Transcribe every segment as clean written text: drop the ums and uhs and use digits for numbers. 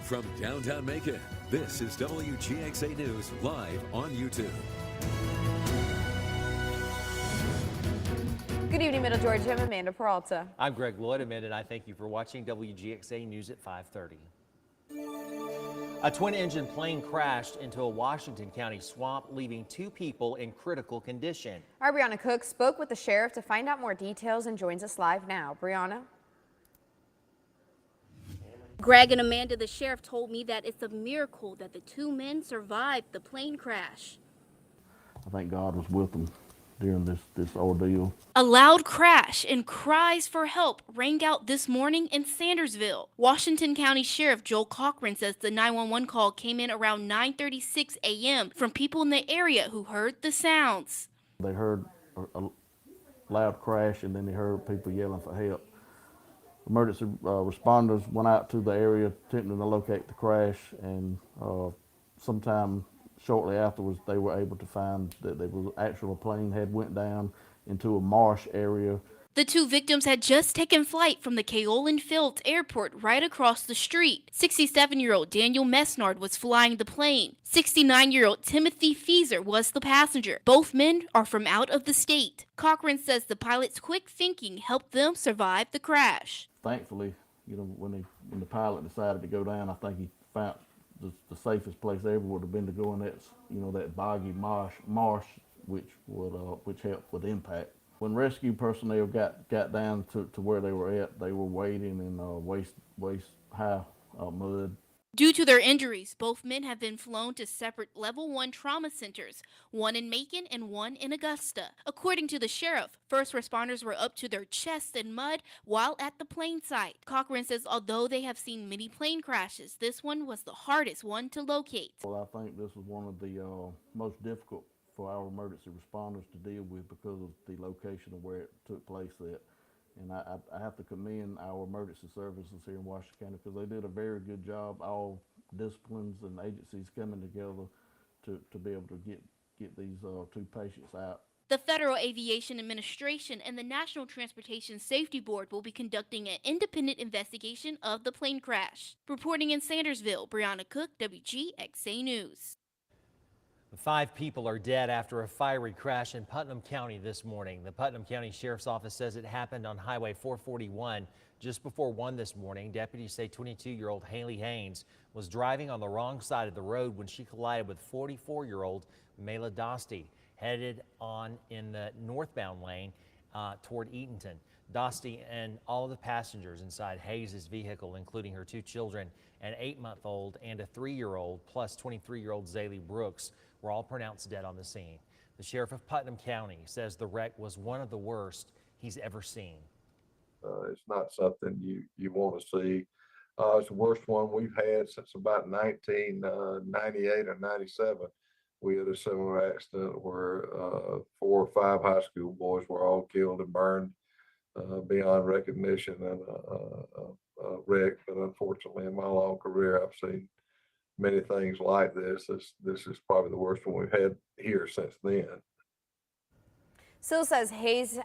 From downtown Macon, this is WGXA News live on YouTube. Good evening, Middle Georgia. I'm Amanda Peralta. I'm Greg Lloyd. Amanda and I thank you for watching WGXA News at 5:30. A twin-engine plane crashed into a Washington County swamp, leaving 2 people in critical condition. Our Brianna Cook spoke with the sheriff to find out more details and joins us live now. Brianna? Greg and Amanda, the sheriff told me that it's a miracle that the 2 men survived the plane crash. I think God was with them during this ordeal. A loud crash and cries for help rang out this morning in Sandersville. Washington County Sheriff Joel Cochran says the 911 call came in around 9:36 a.m. from people in the area who heard the sounds. They heard a loud crash and then they heard people yelling for help. Emergency responders went out to the area attempting to locate the crash, and sometime shortly afterwards they were able to find that there was actually a plane had went down into a marsh area. The 2 victims had just taken flight from the Keolin Fields Airport right across the street. 67-year-old Daniel Mesnard was flying the plane. 69-year-old Timothy Feeser was the passenger. Both men are from out of the state. Cochran says the pilot's quick thinking helped them survive the crash. Thankfully, when the pilot decided to go down, I think he found the safest place ever would have been to go in that boggy marsh, which helped with impact. When rescue personnel got down to where they were at, they were wading in waist high mud. Due to their injuries, both men have been flown to separate Level 1 trauma centers, one in Macon and one in Augusta. According to the sheriff, first responders were up to their chests in mud while at the plane site. Cochran says although they have seen many plane crashes, this one was the hardest one to locate. Well, I think this was one of the most difficult for our emergency responders to deal with because of the location of where it took place at. And I have to commend our emergency services here in Washington County because they did a very good job, all disciplines and agencies coming together to be able to get these 2 patients out. The Federal Aviation Administration and the National Transportation Safety Board will be conducting an independent investigation of the plane crash. Reporting in Sandersville, Brianna Cook, WGXA News. 5 people are dead after a fiery crash in Putnam County this morning. The Putnam County Sheriff's Office says it happened on Highway 441 just before 1 this morning. Deputies say 22-year-old Haley Haynes was driving on the wrong side of the road when she collided with 44-year-old Mela Dostie, headed on in the northbound lane toward Eatonton. Dostie and all of the passengers inside Hayes' vehicle, including her 2 children, an 8-month-old and a 3-year-old, plus 23-year-old Zaylee Brooks, were all pronounced dead on the scene. The sheriff of Putnam County says the wreck was one of the worst he's ever seen. It's not something you want to see. It's the worst one we've had since about 1998 or 97. We had a similar accident where 4 or 5 high school boys were all killed and burned beyond recognition in a wreck. But unfortunately, in my long career, I've seen many things like this. This is probably the worst one we've had here since then. Sill says Hayes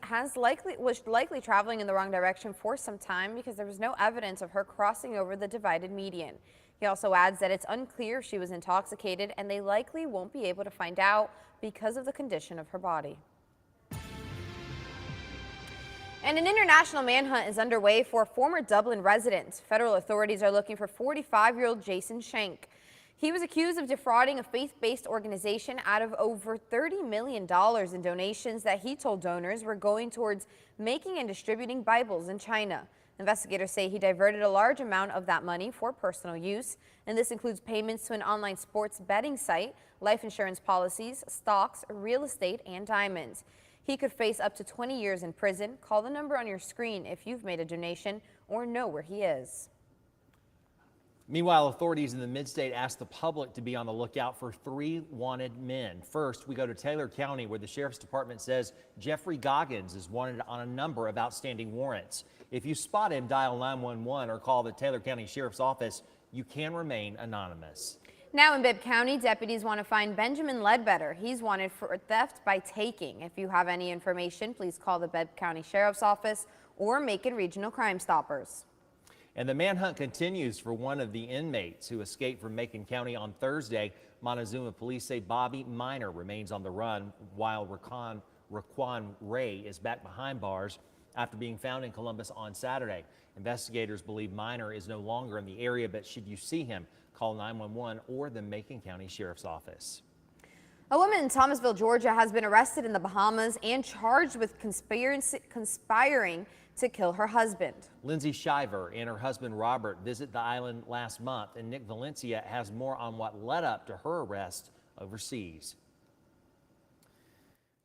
was likely traveling in the wrong direction for some time because there was no evidence of her crossing over the divided median. He also adds that it's unclear if she was intoxicated and they likely won't be able to find out because of the condition of her body. And an international manhunt is underway for a former Dublin resident. Federal authorities are looking for 45-year-old Jason Schenk. He was accused of defrauding a faith-based organization out of over $30 million in donations that he told donors were going towards making and distributing Bibles in China. Investigators say he diverted a large amount of that money for personal use, and this includes payments to an online sports betting site, life insurance policies, stocks, real estate, and diamonds. He could face up to 20 years in prison. Call the number on your screen if you've made a donation or know where he is. Meanwhile, authorities in the Mid-State asked the public to be on the lookout for 3 wanted men. First, we go to Taylor County, where the Sheriff's Department says Jeffrey Goggins is wanted on a number of outstanding warrants. If you spot him, dial 911 or call the Taylor County Sheriff's Office. You can remain anonymous. Now in Bibb County, deputies want to find Benjamin Ledbetter. He's wanted for theft by taking. If you have any information, please call the Bibb County Sheriff's Office or Macon Regional Crime Stoppers. And the manhunt continues for one of the inmates who escaped from Macon County on Thursday. Montezuma police say Bobby Minor remains on the run while Raquan Ray is back behind bars after being found in Columbus on Saturday. Investigators believe Minor is no longer in the area, but should you see him, call 911 or the Macon County Sheriff's Office. A woman in Thomasville, Georgia has been arrested in the Bahamas and charged with conspiring to kill her husband. Lindsay Shiver and her husband Robert visited the island last month, and Nick Valencia has more on what led up to her arrest overseas.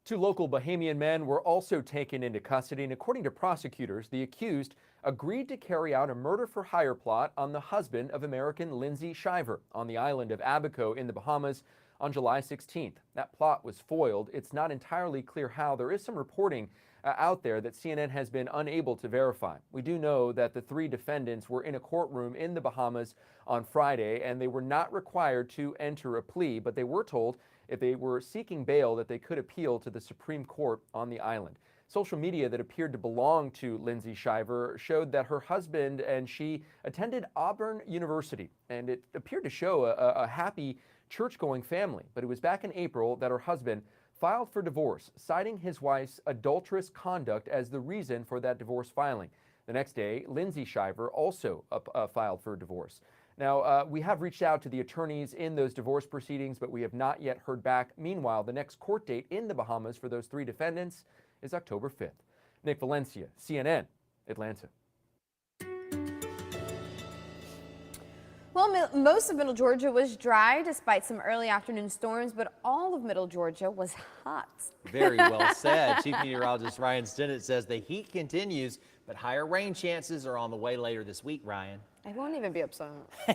2 local Bahamian men were also taken into custody, and according to prosecutors, the accused agreed to carry out a murder-for-hire plot on the husband of American Lindsay Shiver on the island of Abaco in the Bahamas on July 16th. That plot was foiled. It's not entirely clear how. There is some reporting out there that CNN has been unable to verify. We do know that the 3 defendants were in a courtroom in the Bahamas on Friday, and they were not required to enter a plea, but they were told if they were seeking bail that they could appeal to the Supreme Court on the island. Social media that appeared to belong to Lindsay Shiver showed that her husband and she attended Auburn University, and it appeared to show a happy church-going family. But it was back in April that her husband filed for divorce, citing his wife's adulterous conduct as the reason for that divorce filing. The next day, Lindsay Shiver also filed for divorce. Now, we have reached out to the attorneys in those divorce proceedings, but we have not yet heard back. Meanwhile, the next court date in the Bahamas for those 3 defendants is October 5th. Nick Valencia, CNN, Atlanta. Well, most of Middle Georgia was dry despite some early afternoon storms, but all of Middle Georgia was hot. Very well said. Chief Meteorologist Ryan Stinnett says the heat continues, but higher rain chances are on the way later this week, Ryan. I won't even be upset.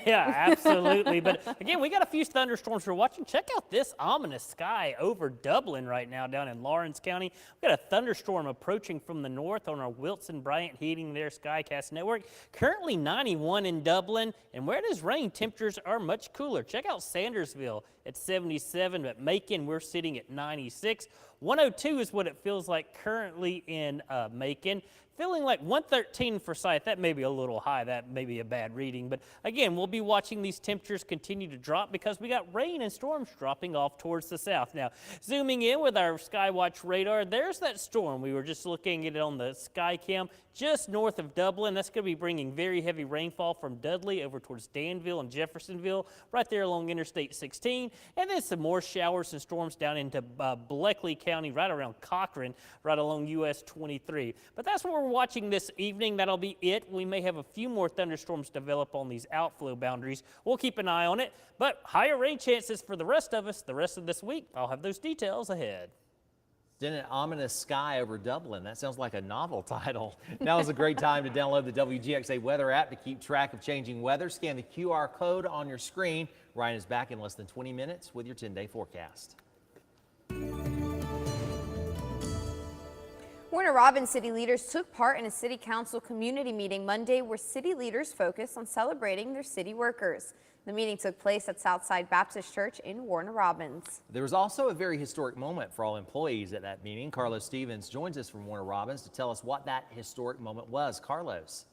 Yeah, absolutely. But again, we got a few thunderstorms we're watching. Check out this ominous sky over Dublin right now down in Lawrence County. We got a thunderstorm approaching from the north on our Wilson Bryant Heating Their Skycast network. Currently 91 in Dublin, and where it is rain, temperatures are much cooler. Check out Sandersville at 77, but Macon, we're sitting at 96. 102 is what it feels like currently in Macon. Feeling like 113 for Forsyth. That may be a little high. That may be a bad reading. But again, we'll be watching these temperatures continue to drop because we got rain and storms dropping off towards the south. Now, zooming in with our Skywatch radar, there's that storm. We were just looking at it on the Skycam just north of Dublin. That's going to be bringing very heavy rainfall from Dudley over towards Danville and Jeffersonville, right there along Interstate 16. And then some more showers and storms down into Bleckley County, right around Cochran, right along US 23. But that's what we're watching this evening. That'll be it. We may have a few more thunderstorms develop on these outflow boundaries. We'll keep an eye on it. But higher rain chances for the rest of us the rest of this week. I'll have those details ahead. Then an ominous sky over Dublin. That sounds like a novel title. Now is a great time to download the WGXA weather app to keep track of changing weather. Scan the QR code on your screen. Ryan is back in less than 20 minutes with your 10-day forecast. Warner Robins city leaders took part in a city council community meeting Monday where city leaders focused on celebrating their city workers. The meeting took place at Southside Baptist Church in Warner Robins. There was also a very historic moment for all employees at that meeting. Carlos Stevens joins us from Warner Robins to tell us what that historic moment was. Carlos.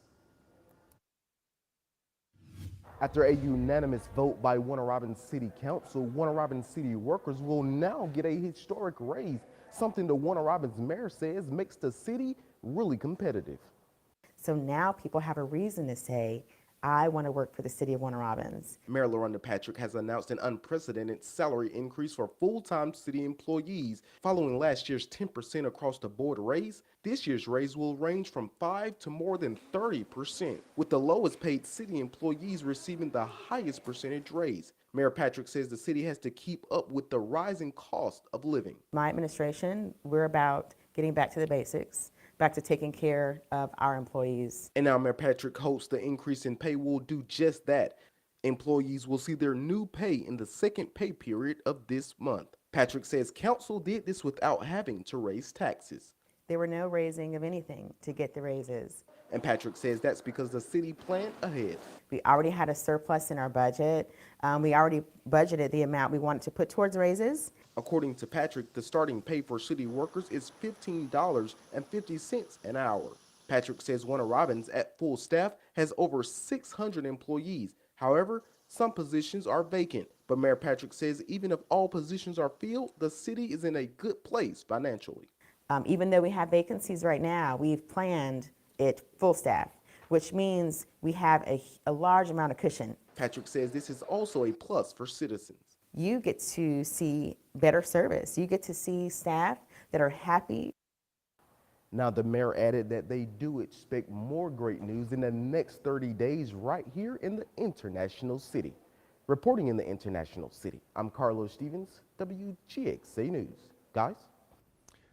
After a unanimous vote by Warner Robins City Council, Warner Robins city workers will now get a historic raise, something the Warner Robins mayor says makes the city really competitive. So now people have a reason to say, I want to work for the city of Warner Robins. Mayor LaRonda Patrick has announced an unprecedented salary increase for full-time city employees. Following last year's 10% across-the-board raise, this year's raise will range from 5 to more than 30%, with the lowest paid city employees receiving the highest percentage raise. Mayor Patrick says the city has to keep up with the rising cost of living. My administration, we're about getting back to the basics, back to taking care of our employees. And now Mayor Patrick hopes the increase in pay will do just that. Employees will see their new pay in the second pay period of this month. Patrick says council did this without having to raise taxes. There were no raising of anything to get the raises. And Patrick says that's because the city planned ahead. We already had a surplus in our budget. We already budgeted the amount we wanted to put towards raises. According to Patrick, the starting pay for city workers is $15.50 an hour. Patrick says Warner Robins at full staff has over 600 employees. However, some positions are vacant. But Mayor Patrick says even if all positions are filled, the city is in a good place financially. Even though we have vacancies right now, we've planned it full staff, which means we have a large amount of cushion. Patrick says this is also a plus for citizens. You get to see better service. You get to see staff that are happy. Now, the mayor added that they do expect more great news in the next 30 days right here in the International City. Reporting in the International City, I'm Carlos Stevens, WGXA News. Guys?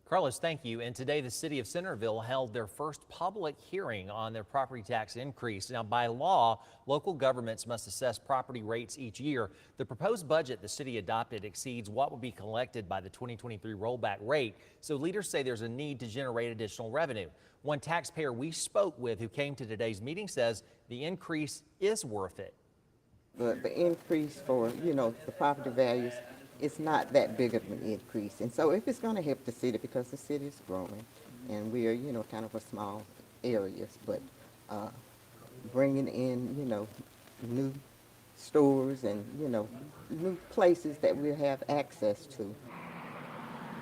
Carlos, thank you. And today the city of Centerville held their first public hearing on their property tax increase. Now, by law, local governments must assess property rates each year. The proposed budget the city adopted exceeds what will be collected by the 2023 rollback rate. So leaders say there's a need to generate additional revenue. One taxpayer we spoke with who came to today's meeting says the increase is worth it. The increase for, the property values, it's not that big of an increase. And so if it's going to help the city, because the city is growing and we are, kind of a small areas, but bringing in, new stores and, new places that we'll have access to.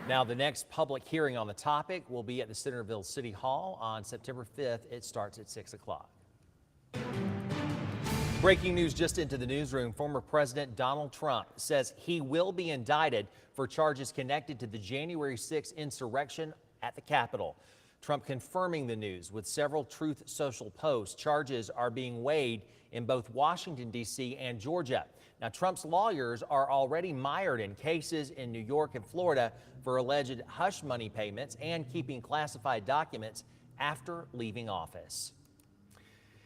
Now, the next public hearing on the topic will be at the Centerville City Hall on September 5th. It starts at 6 o'clock. Breaking news just into the newsroom. Former President Donald Trump says he will be indicted for charges connected to the January 6th insurrection at the Capitol. Trump confirming the news with several Truth Social posts. Charges are being weighed in both Washington, D.C. and Georgia. Now, Trump's lawyers are already mired in cases in New York and Florida for alleged hush money payments and keeping classified documents after leaving office.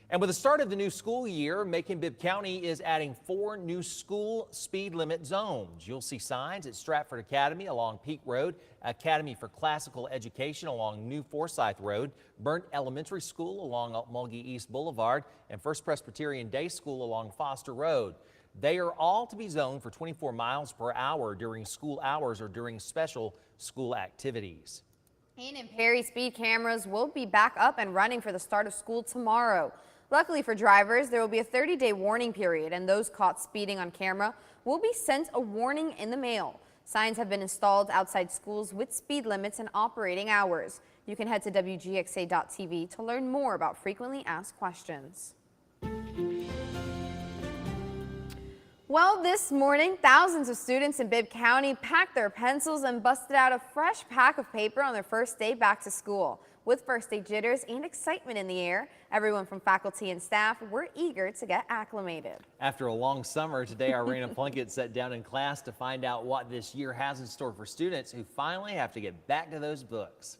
And with the start of the new school year, Macon-Bibb County is adding 4 new school speed limit zones. You'll see signs at Stratford Academy along Peak Road, Academy for Classical Education along New Forsyth Road, Burnt Elementary School along Mulgee East Boulevard, and First Presbyterian Day School along Foster Road. They are all to be zoned for 24 miles per hour during school hours or during special school activities. And Perry speed cameras will be back up and running for the start of school tomorrow. Luckily for drivers, there will be a 30-day warning period, and those caught speeding on camera will be sent a warning in the mail. Signs have been installed outside schools with speed limits and operating hours. You can head to WGXA.tv to learn more about frequently asked questions. Well, this morning, thousands of students in Bibb County packed their pencils and busted out a fresh pack of paper on their first day back to school. With first day jitters and excitement in the air, everyone from faculty and staff were eager to get acclimated. After a long summer, today our Raina Plunkett sat down in class to find out what this year has in store for students who finally have to get back to those books.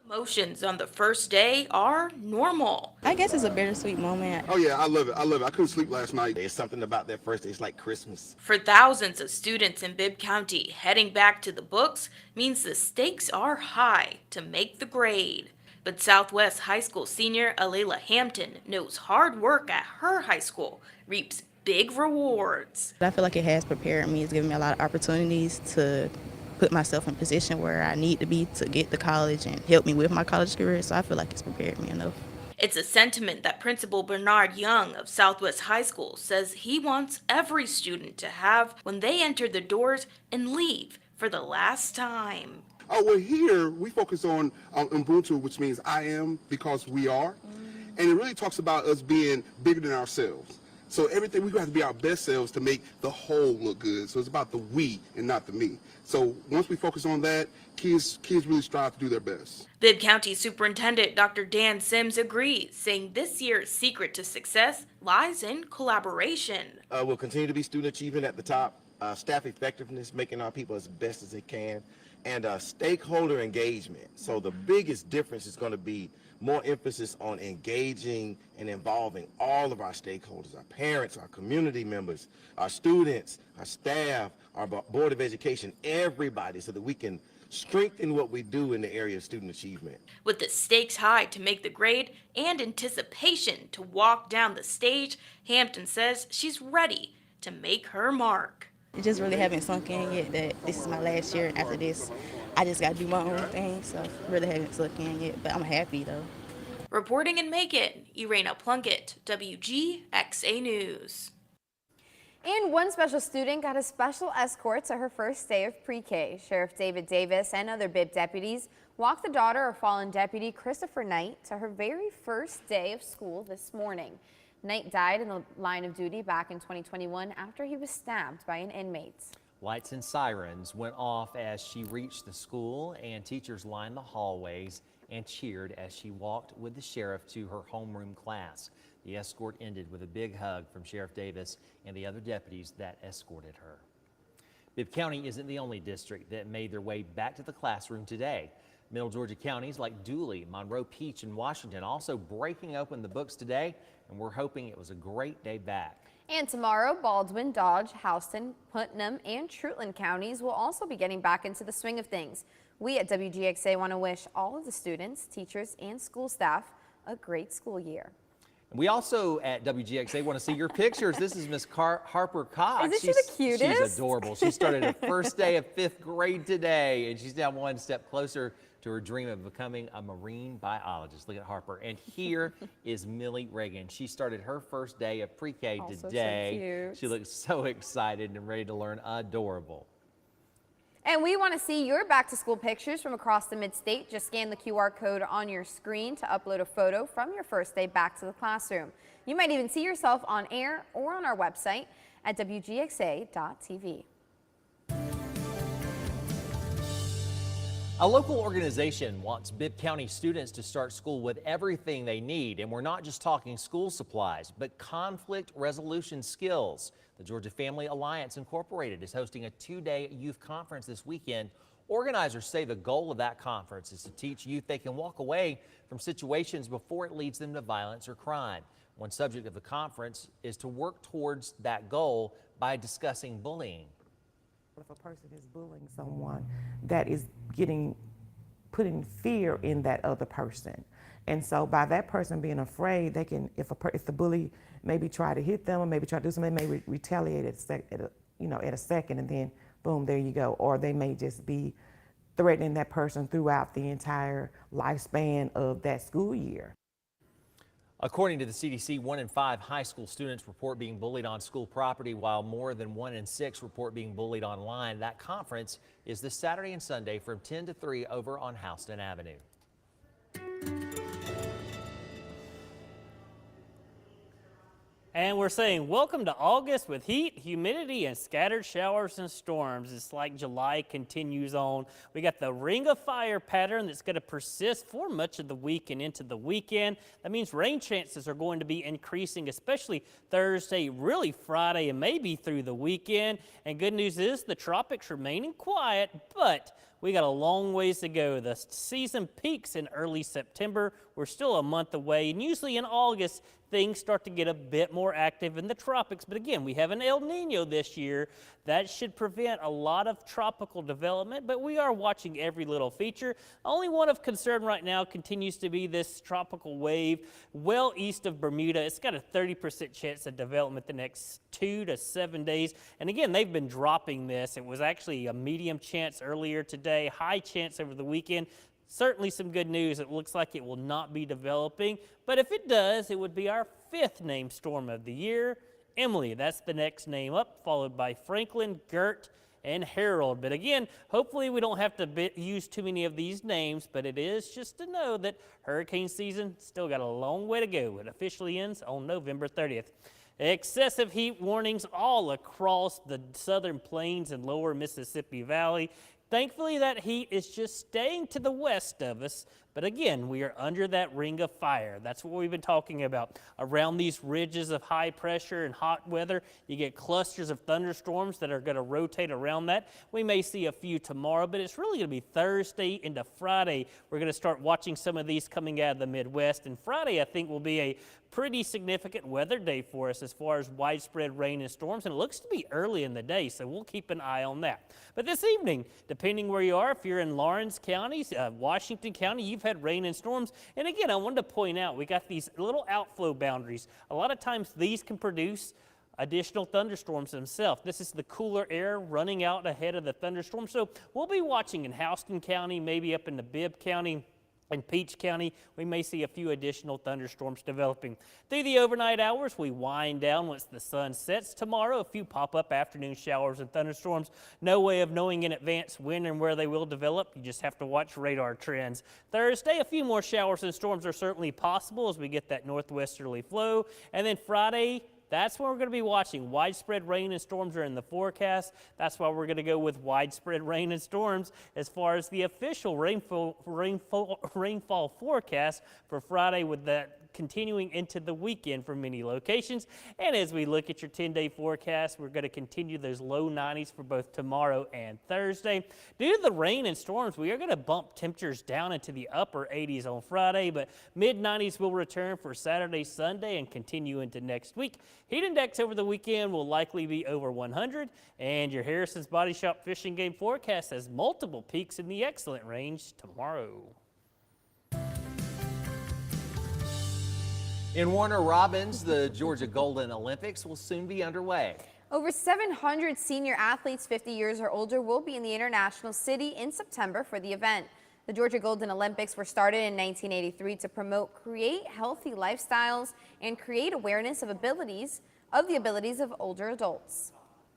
Emotions on the first day are normal. I guess it's a bittersweet moment. Oh yeah, I love it. I love it. I couldn't sleep last night. There's something about that first day. It's like Christmas. For thousands of students in Bibb County, heading back to the books means the stakes are high to make the grade. But Southwest High School senior Alayla Hampton knows hard work at her high school reaps big rewards. I feel like it has prepared me. It's given me a lot of opportunities to put myself in a position where I need to be to get to college and help me with my college career. So I feel like it's prepared me enough. It's a sentiment that Principal Bernard Young of Southwest High School says he wants every student to have when they enter the doors and leave for the last time. Oh, well, here we focus on Ubuntu, which means I am because we are. And it really talks about us being bigger than ourselves. So everything, we have to be our best selves to make the whole look good. So it's about the we and not the me. So once we focus on that, kids really strive to do their best. Bibb County Superintendent Dr. Dan Sims agrees, saying this year's secret to success lies in collaboration. We'll continue to be student achievement at the top, staff effectiveness, making our people as best as they can, and stakeholder engagement. So the biggest difference is going to be more emphasis on engaging and involving all of our stakeholders, our parents, our community members, our students, our staff, our Board of Education, everybody, so that we can strengthen what we do in the area of student achievement. With the stakes high to make the grade and anticipation to walk down the stage, Hampton says she's ready to make her mark. It just really haven't sunk in yet that this is my last year, and after this, I just got to do my own thing, so really haven't slipped in yet, but I'm happy though. Reporting in Macon, Irena Plunkett, WGXA News. And one special student got a special escort to her first day of pre-K. Sheriff David Davis and other BIB deputies walked the daughter of fallen deputy Christopher Knight to her very first day of school this morning. Knight died in the line of duty back in 2021 after he was stabbed by an inmate. Lights and sirens went off as she reached the school, and teachers lined the hallways and cheered as she walked with the sheriff to her homeroom class. The escort ended with a big hug from Sheriff Davis and the other deputies that escorted her. Bibb County isn't the only district that made their way back to the classroom today. Middle Georgia counties like Dooley, Monroe, Peach, and Washington also breaking open the books today, and we're hoping it was a great day back. And tomorrow, Baldwin, Dodge, Houston, Putnam, and Trutland counties will also be getting back into the swing of things. We at WGXA want to wish all of the students, teachers, and school staff a great school year. We also at WGXA want to see your pictures. This is Miss Harper Cox. Isn't she the cutest? She's adorable. She started her first day of 5th grade today, and she's now one step closer to her dream of becoming a marine biologist. Look at Harper. And here is Millie Reagan. She started her first day of pre-K today. So she looks so excited and ready to learn. Adorable. And we want to see your back-to-school pictures from across the mid-state. Just scan the QR code on your screen to upload a photo from your first day back to the classroom. You might even see yourself on air or on our website at WGXA.tv. A local organization wants Bibb County students to start school with everything they need, and we're not just talking school supplies, but conflict resolution skills. The Georgia Family Alliance Incorporated is hosting a 2-day youth conference this weekend. Organizers say the goal of that conference is to teach youth they can walk away from situations before it leads them to violence or crime. One subject of the conference is to work towards that goal by discussing bullying. If a person is bullying someone, that is putting fear in that other person. And so by that person being afraid, they can, if the bully maybe try to hit them or maybe try to do something, they may retaliate at a second, and then boom, there you go. Or they may just be threatening that person throughout the entire lifespan of that school year. According to the CDC, 1 in 5 high school students report being bullied on school property, while more than 1 in 6 report being bullied online. That conference is this Saturday and Sunday from 10 to 3 over on Houston Avenue. And we're saying welcome to August with heat, humidity, and scattered showers and storms. It's like July continues on. We got the ring of fire pattern that's going to persist for much of the week and into the weekend. That means rain chances are going to be increasing, especially Thursday, really Friday, and maybe through the weekend. And good news is the tropics remaining quiet, but we got a long ways to go. The season peaks in early September. We're still a month away, and usually in August, things start to get a bit more active in the tropics. But again, we have an El Nino this year. That should prevent a lot of tropical development, but we are watching every little feature. Only one of concern right now continues to be this tropical wave well east of Bermuda. It's got a 30% chance of development the next 2 to 7 days. And again, they've been dropping this. It was actually a medium chance earlier today, high chance over the weekend. Certainly some good news. It looks like it will not be developing, but if it does, it would be our 5th named storm of the year. Emily, that's the next name up, followed by Franklin, Gert, and Harold. But again, hopefully we don't have to use too many of these names, but it is just to know that hurricane season still got a long way to go. It officially ends on November 30th. Excessive heat warnings all across the southern plains and lower Mississippi Valley. Thankfully, that heat is just staying to the west of us. But again, we are under that ring of fire. That's what we've been talking about. Around these ridges of high pressure and hot weather, you get clusters of thunderstorms that are going to rotate around that. We may see a few tomorrow, but it's really going to be Thursday into Friday. We're going to start watching some of these coming out of the Midwest. And Friday, I think, will be a pretty significant weather day for us as far as widespread rain and storms, and it looks to be early in the day, so we'll keep an eye on that. But this evening, depending where you are, if you're in Lawrence County, Washington County, you've had rain and storms. And again, I wanted to point out, we got these little outflow boundaries. A lot of times these can produce additional thunderstorms themselves. This is the cooler air running out ahead of the thunderstorm. So we'll be watching in Houston County, maybe up into Bibb County. In Peach County, we may see a few additional thunderstorms developing. Through the overnight hours, we wind down once the sun sets. Tomorrow, a few pop-up afternoon showers and thunderstorms. No way of knowing in advance when and where they will develop. You just have to watch radar trends. Thursday, a few more showers and storms are certainly possible as we get that northwesterly flow. And then Friday, that's when we're going to be watching. Widespread rain and storms are in the forecast. That's why we're going to go with widespread rain and storms as far as the official rainfall forecast for Friday, with that continuing into the weekend for many locations. And as we look at your 10-day forecast, we're going to continue those low 90s for both tomorrow and Thursday. Due to the rain and storms, we are going to bump temperatures down into the upper 80s on Friday, but mid-90s will return for Saturday, Sunday, and continue into next week. Heat index over the weekend will likely be over 100, and your Harrison's Body Shop Fish and Game forecast has multiple peaks in the excellent range tomorrow. In Warner Robins, the Georgia Golden Olympics will soon be underway. Over 700 senior athletes 50 years or older will be in the International City in September for the event. The Georgia Golden Olympics were started in 1983 to promote create healthy lifestyles and create awareness of the abilities of older adults.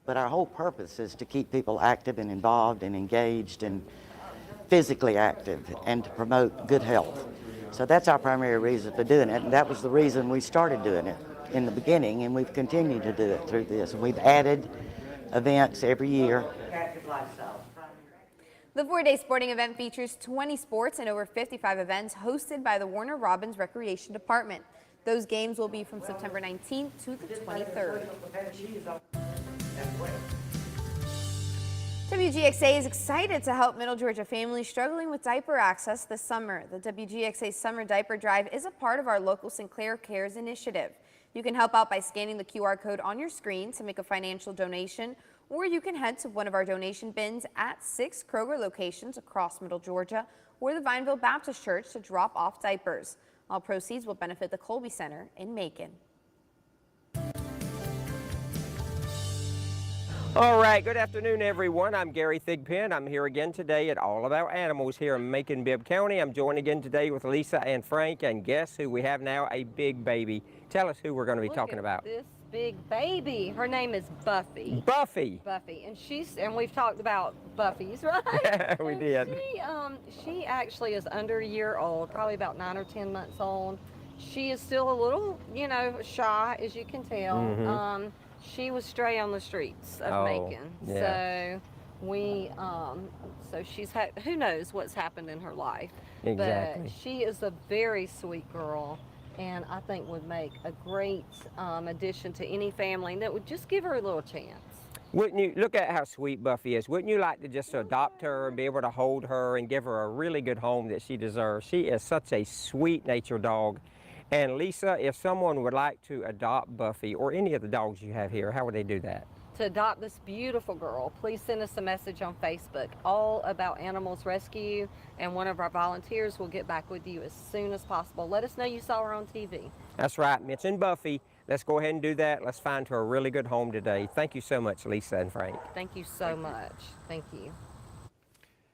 But our whole purpose is to keep people active and involved and engaged and physically active and to promote good health. So that's our primary reason for doing it, and that was the reason we started doing it in the beginning, and we've continued to do it through this. And we've added events every year. The 4-day sporting event features 20 sports and over 55 events hosted by the Warner Robins Recreation Department. Those games will be from September 19th to the 23rd. WGXA is excited to help Middle Georgia families struggling with diaper access this summer. The WGXA Summer Diaper Drive is a part of our local Sinclair Cares initiative. You can help out by scanning the QR code on your screen to make a financial donation, or you can head to one of our donation bins at 6 Kroger locations across Middle Georgia or the Vineville Baptist Church to drop off diapers. All proceeds will benefit the Colby Center in Macon. All right, good afternoon, everyone. I'm Gary Thigpen. I'm here again today at All About Animals here in Macon, Bibb County. I'm joined again today with Lisa and Frank, and guess who we have now? A big baby. Tell us who we're going to be talking about. This big baby. Her name is Buffy. Buffy. Buffy, and we've talked about Buffy's, right? We did. She actually is under a year old, probably about 9 or 10 months old. She is still a little, shy, as you can tell. Mm-hmm. She was stray on the streets of Macon. Yeah. So she's had, who knows what's happened in her life. Exactly. But she is a very sweet girl, and I think would make a great addition to any family, and that would just give her a little chance. Wouldn't you, look at how sweet Buffy is. Wouldn't you like to just adopt her and be able to hold her and give her a really good home that she deserves? She is such a sweet-natured dog. And Lisa, if someone would like to adopt Buffy or any of the dogs you have here, how would they do that? To adopt this beautiful girl, please send us a message on Facebook, All About Animals Rescue, and one of our volunteers will get back with you as soon as possible. Let us know you saw her on TV. That's right, mention Buffy. Let's go ahead and do that. Let's find her a really good home today. Thank you so much, Lisa and Frank. Thank you so much. Thank you.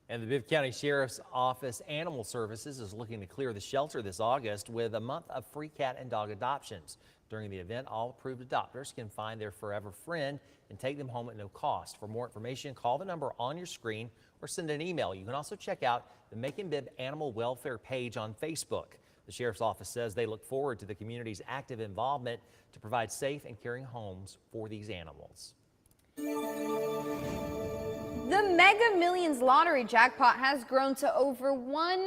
And the Bibb County Sheriff's Office Animal Services is looking to clear the shelter this August with a month of free cat and dog adoptions. During the event, all approved adopters can find their forever friend and take them home at no cost. For more information, call the number on your screen or send an email. You can also check out the Macon Bibb Animal Welfare page on Facebook. The Sheriff's Office says they look forward to the community's active involvement to provide safe and caring homes for these animals. The Mega Millions lottery jackpot has grown to over $1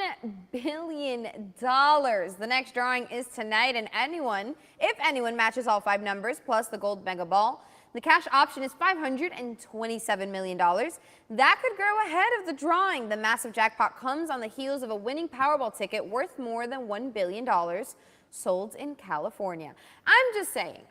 billion. The next drawing is tonight, and if anyone matches all 5 numbers plus the gold mega ball, the cash option is $527 million. That could grow ahead of the drawing. The massive jackpot comes on the heels of a winning Powerball ticket worth more than $1 billion sold in California. I'm just saying.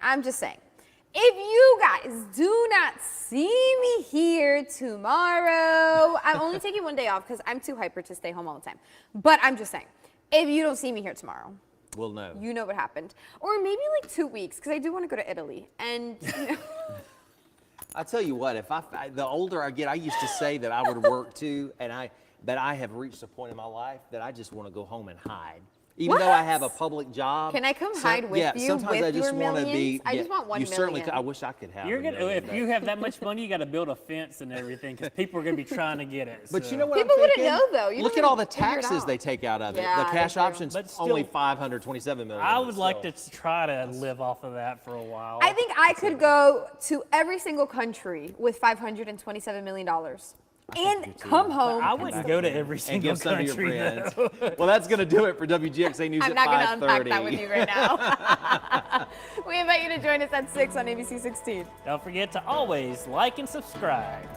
If you guys do not see me here tomorrow, I'm only taking one day off because I'm too hyper to stay home all the time. But I'm just saying, if you don't see me here tomorrow, we'll know. You know what happened. Or maybe like 2 weeks, because I do want to go to Italy. And, you know. I tell you what, the older I get, I used to say that I would work too, but I have reached a point in my life that I just want to go home and hide. Even though I have a public job. Can I come hide with you? Sometimes with I just your want to millions? be. I just want 1 you million. Certainly could. I wish I could have. You're gonna, if you have that much money, you got to build a fence and everything because people are gonna be trying to get it. But so. you know what? People I'm wouldn't thinking? know though. You Look don't at all the even figure it taxes out. they take out of it. Yeah, The cash they do. option's But still, only $527 million. I would like to try to live off of that for a while. I think I could go to every single country with $527 million. And come home. I wouldn't go to every and single give some to your country. friends. though. Well, that's going to do it for WGXA News I'm at 5:30. not going to unpack that with you right now. We invite you to join us at 6 on ABC 16. Don't forget to always like and subscribe.